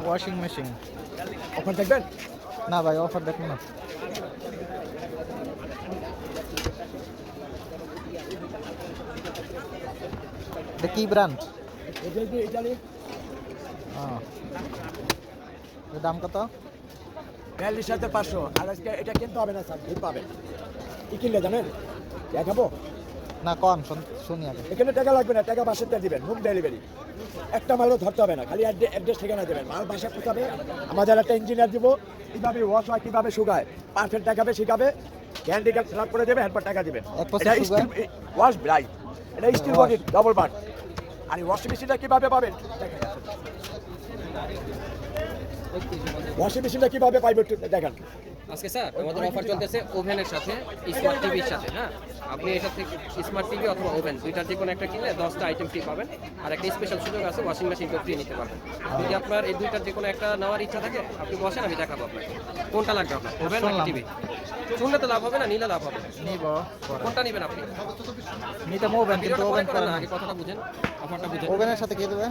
Washing machine. Offer দেখবেন? না ভাই, অফার দেখুন না। এটা কি ব্র্যান্ড? ইটালি। এর দাম কত? 42,500। আর আজকে এটা কিনতে হবে না স্যার, ভিড় পাবেন। কি কিনলে জানেন? দেখাবো? না কম, শুনি আগে। এখানে টাকা লাগবে না, টাকা বাসার টাকা দিবেন, হোম ডেলিভারি। একটা মালও ধরতে হবে না, খালি অ্যাড্রেস ঠিকানা দেবেন, মাল বাসা কোথাবে। আমাদের একটা ইঞ্জিনিয়ার দিব, কীভাবে ওয়াশ হয়, কীভাবে শুকায়, পারফেক্ট দেখাবে, শিখাবে, গ্যারান্টি কার্ড ফিল আপ করে দেবে, এরপর টাকা দেবেন। এটা স্টিল ওয়াশ ব্রাইট, এটা স্টিল বডি ডবল বাট। আর এই ওয়াশিং মেশিনটা কীভাবে পাবেন? ওয়াশিং মেশিনটা কীভাবে পাইবে একটু দেখান। আজকে স্যার আমাদের অফার চলতেছে ওভেনের সাথে স্মার্ট টিভির সাথে। হ্যাঁ, আপনি এটা থেকে স্মার্ট টিভি অথবা ওভেন দুইটার যে কোনো একটা কিনলে 10টা আইটেম ফ্রি পাবেন। আর একটা স্পেশাল সুযোগ আছে, ওয়াশিং মেশিনকেও ফ্রি নিতে পারবেন। যদি আপনার এই দুইটার যে কোনো একটা নেওয়ার ইচ্ছা থাকে আপনি বসেন, আমি দেখাবো আপনাকে কোনটা লাগবে আপনার, ওভেন না টিভি। শুনলে তো লাভ হবে না, নিলে লাভ হবে। নিব। কোনটা নেবেন আপনি? নিতে ওভেন, কিন্তু ওভেন করে না। আগে কথাটা বুঝেন, অফারটা বুঝেন। ওভেনের সাথে কি দেবে?